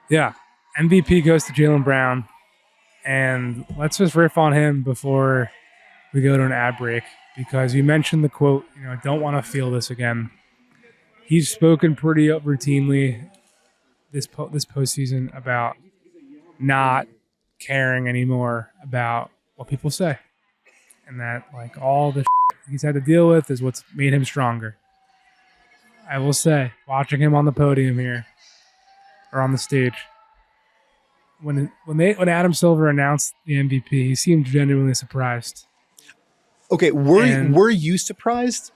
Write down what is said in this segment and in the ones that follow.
Yeah. MVP goes to Jaylen Brown. And let's just riff on him before we go to an ad break, because you mentioned the quote, don't want to feel this again. He's spoken pretty routinely this postseason about not caring anymore about what people say, and that like all the he's had to deal with is what's made him stronger. I will say, watching him on the podium here or on the stage, when Adam Silver announced the MVP, he seemed genuinely surprised. Okay, were you surprised?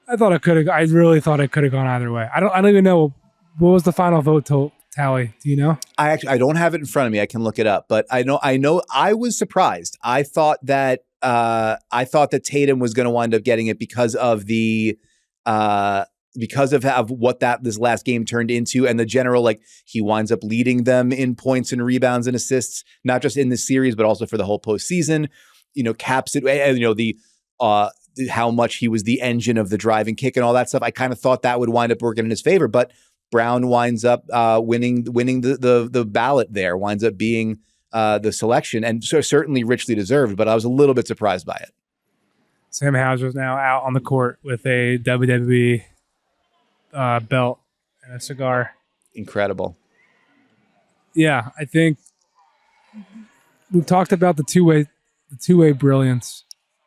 I really thought it could have gone either way. I don't even know what was the final vote tally. Do you know? I don't have it in front of me. I can look it up, but I know I was surprised. I thought that Tatum was going to wind up getting it because of what this last game turned into, and the general, like, he winds up leading them in points and rebounds and assists, not just in this series but also for the whole postseason. Caps it. How much he was the engine of the drive and kick and all that stuff. I kind of thought that would wind up working in his favor, but Brown winds up winning the ballot there, winds up being the selection, and so certainly richly deserved, but I was a little bit surprised by it. Sam Hauser's now out on the court with a WWE belt and a cigar. Incredible. Yeah, I think we've talked about the two-way brilliance.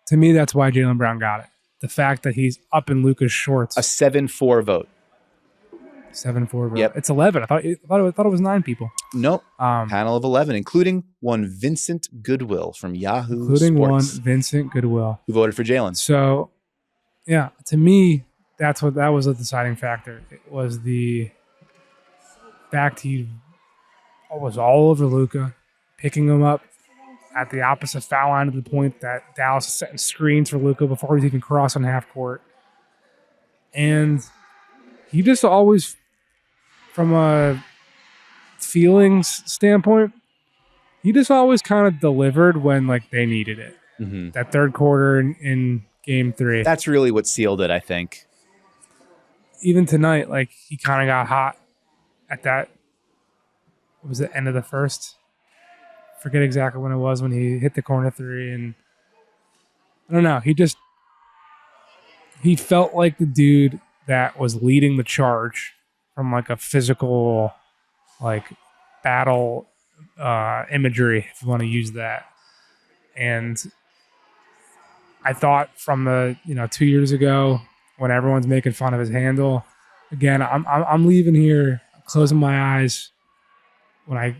To me, that's why Jaylen Brown got it. The fact that he's up in Luka's shorts. A 7-4 vote. 7-4 vote. Yep. It's 11. I thought it was 9 people. Nope. Panel of 11, including one Vincent Goodwill from Yahoo Sports. Including one Vincent Goodwill. Who voted for Jaylen. So, yeah, to me, that was a deciding factor. It was the fact he was all over Luka, picking him up at the opposite foul line to the point that Dallas is setting screens for Luka before he's even crossing half court. And he just always, from a feelings standpoint, he just always kind of delivered when they needed it. Mm-hmm. That third quarter in game 3. That's really what sealed it, I think. Even tonight, he kind of got hot at that. What was the end of the first? Forget exactly when it was when he hit the corner 3, and I don't know. He felt like the dude that was leading the charge from a physical, battle imagery, if you want to use that. And I thought from the 2 years ago when everyone's making fun of his handle, again, I'm leaving here closing my eyes when I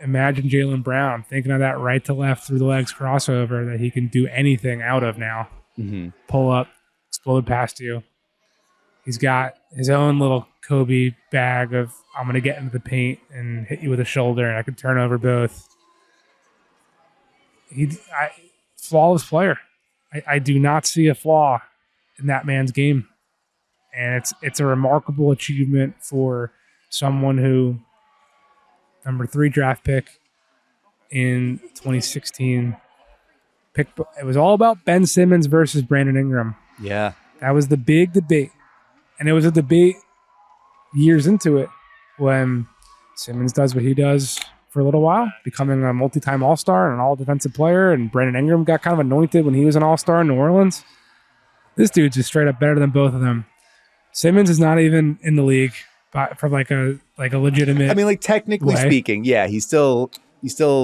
imagine Jaylen Brown thinking of that right to left through the legs crossover that he can do anything out of now. Mm-hmm. Pull up, explode past you. He's got his own little Kobe bag of, I'm going to get into the paint and hit you with a shoulder and I can turn over both. Flawless player. I do not see a flaw in that man's game. And it's a remarkable achievement for someone who, number 3 draft pick in 2016. It was all about Ben Simmons versus Brandon Ingram. Yeah. That was the big debate. And it was a debate years into it when Simmons does what he does for a little while, becoming a multi-time All-Star and an all-defensive player, and Brandon Ingram got kind of anointed when he was an All-Star in New Orleans. This dude's just straight up better than both of them. Simmons is not even in the league for a legitimate. I mean, technically speaking, yeah, he's still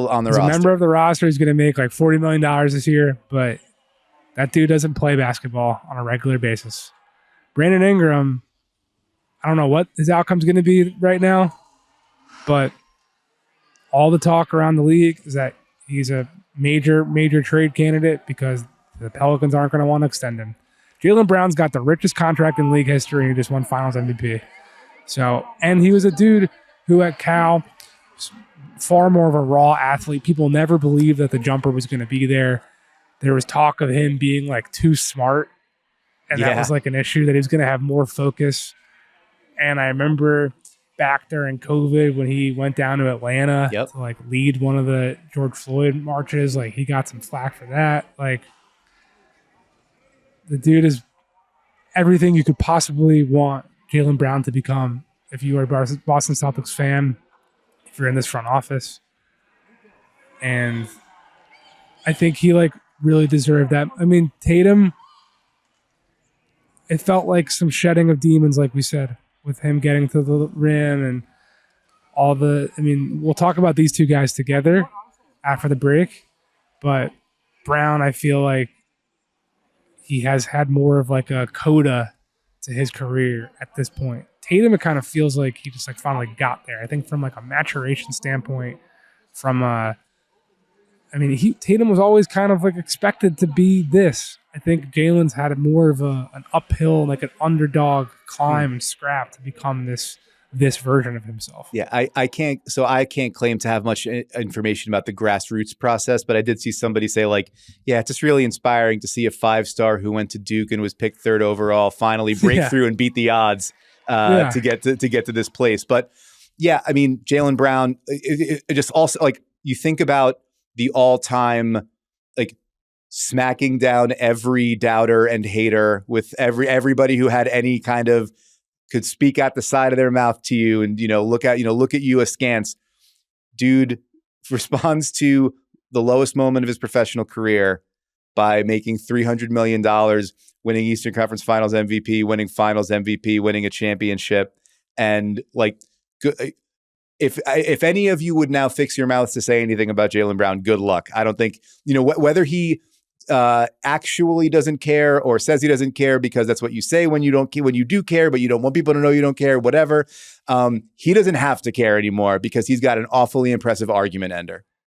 on the roster. He's a member of the roster. He's going to make $40 million this year, but that dude doesn't play basketball on a regular basis. Brandon Ingram, I don't know what his outcome's going to be right now, but all the talk around the league is that he's a major trade candidate because the Pelicans aren't going to want to extend him. Jaylen Brown's got the richest contract in league history and he just won Finals MVP. So, and he was a dude who at Cal was far more of a raw athlete. People never believed that the jumper was going to be there. There was talk of him being too smart, and that was an issue, that he was going to have more focus. And I remember back during COVID when he went down to Atlanta to lead one of the George Floyd marches, he got some flack for that. The dude is everything you could possibly want Jaylen Brown to become if you are a Boston Celtics fan, if you're in this front office. And I think he like really deserved that. I mean, Tatum, it felt like some shedding of demons, like we said, with him getting to the rim and all the, I mean, we'll talk about these two guys together after the break, but Brown, I feel like he has had more of like a coda to his career at this point. Tatum, it kind of feels like he just like finally got there. I think from like a maturation standpoint, Tatum was always kind of like expected to be this. I think Jaylen's had more of an uphill, like an underdog climb and scrap to become this version of himself. Yeah, I can't claim to have much information about the grassroots process, but I did see somebody say like, yeah, it's just really inspiring to see a 5-star who went to Duke and was picked 3rd overall finally break through and beat the odds to get to this place. But yeah, I mean, Jaylen Brown, it just also like you think about the all-time like smacking down every doubter and hater with everybody who had any kind of could speak out the side of their mouth to you and, look at you askance. Dude responds to the lowest moment of his professional career by making $300 million, winning Eastern Conference Finals MVP, winning Finals MVP, winning a championship. And like, if any of you would now fix your mouths to say anything about Jaylen Brown, good luck. I don't think, whether he actually doesn't care or says he doesn't care because that's what you say when you do care, but you don't want people to know you don't care, whatever. He doesn't have to care anymore because he's got an awfully impressive argument ender.